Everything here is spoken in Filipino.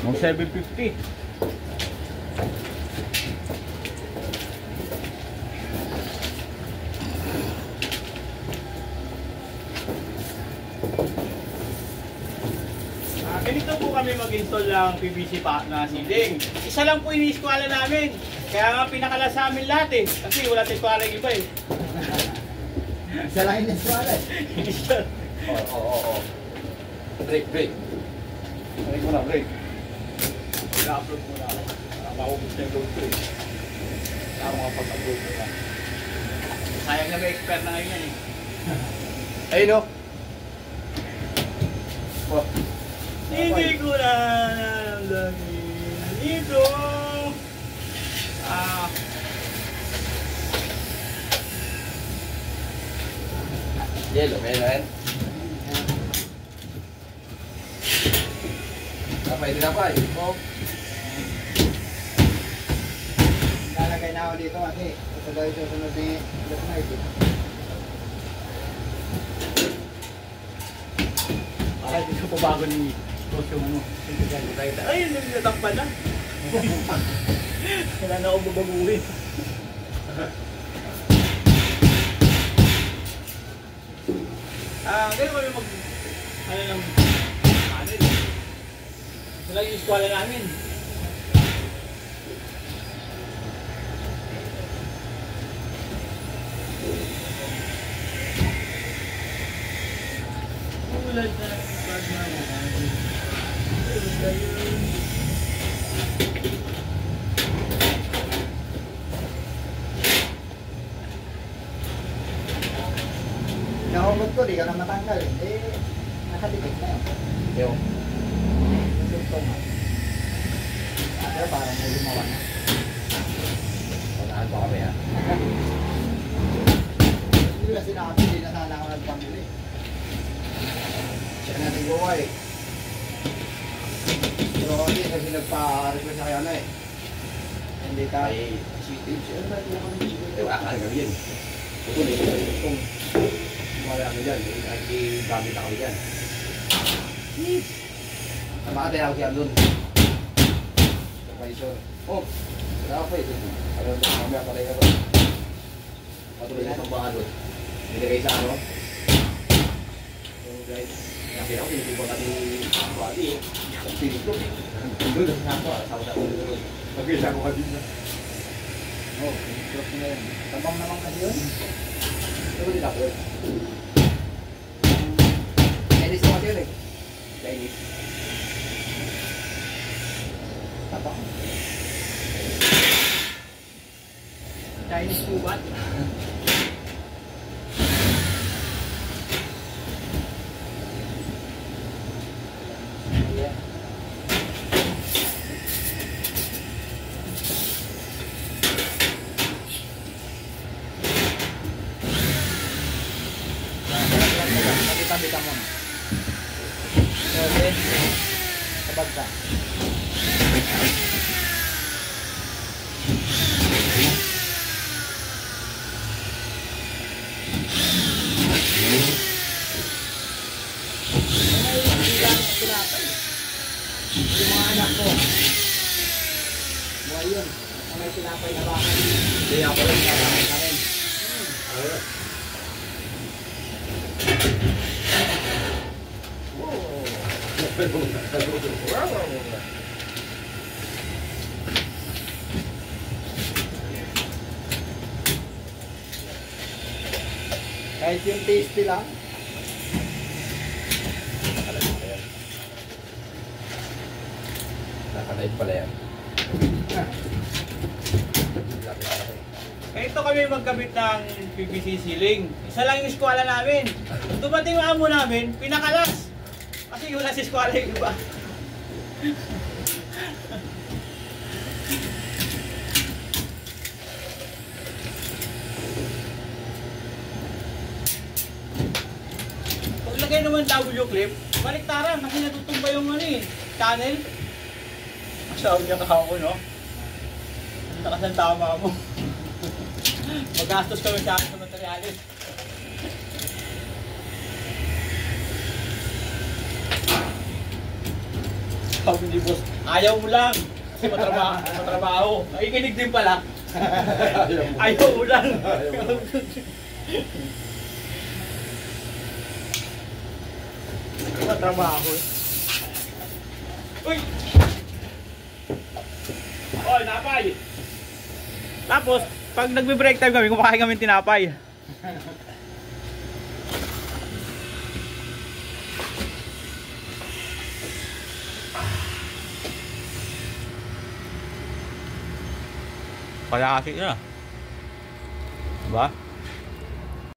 Mag 750. Ganito po kami mag-install ng PVC pa na ceiling. Isa lang po ini-eskwala namin. Kaya nga pinakala sa amin lahat eh. Kasi wala sa eskwala yung iba eh. Isa lang ini-eskwala eh. Oo. Break. Break mo na, break. I-upload muna ako. Para maubos na yung load ko eh. Para makapag-upload ko na. Sayang na may expert na ngayon yan eh. Ayun o. Oh. Hindi ko na nalamdamin ito. Yelo, meron. Tinapay. Oh. Lalagay na ako dito kasi ito daw yung susunod ni Black Knight eh. Para dito po bago ni Boss yung ano. Ay, nagtatakpan na. Kailan na ako babaguhin. Ganun kami mag... Ano lang... Ano yun? Ito lang yung eskwala namin. Ulad na pagmamahal. Nahumot ko, di ka na matanggal eh. Eh, nakadikit na yun. Yung. Lugtong nga. Pero parang may lumawa na. Panahan pa kami ha. Hindi na sinabi, hindi na sana ako nagpamili. Siya natin gawa eh. Pero kasi kasi nagpa-request na kaya na eh. Hindi ka. Ay, sweetie. Siya na natin ako ng sweetie. Akala kami yan. Ito na itong wala kami dyan. Ay, gamit na kami dyan. Namakatay ako siya doon. Supervisor. Oh, wala pa ito. Alam mo, mamaya patay ka doon. Patuloy na itong bahan doon. Nilagay sa ano. So guys, kasi ako pinipipon natin ang body eh. Ang pinig ko. Doon na sinako. Sama-sama ko doon. Mag-isa ko ka din na. Oh, pinipot na yun. Tabang naman kasi yun. Ito ko din ako eh. Chinese ko kasi yun eh. Chinese. Tabang. Chinese kubat. Yeah. Kita mo na. Okay. Sabag ka. Yung mga anak ko. Buhay yun. Ang may tinapay na bakit. Hindi ako lang Kailangan ka rin. Kahit yung tasty lang. Nakalive pala yan. Ito kami magkabit ng PVC ceiling. Isa lang yung eskwala namin. Dumating yung amo namin, pinakalas. Kasi wala si eskwala yung iba. Paglagay naman W clip, baliktaran kasi natutumba yung ano eh, channel. Masyawag niya kahapon, no? Ang takas ng tama mo. Magastos kami sa akin sa materialis. Sabi ni boss, ayaw mo lang. Kasi matrabaho. Nakikinig din pala. Ayaw mo lang. Matrabaho eh. Uy! Oy, napay! Tapos, pag nagbe-break time kami, kumakain kami tinapay. Kaya kasi yun ah. Diba?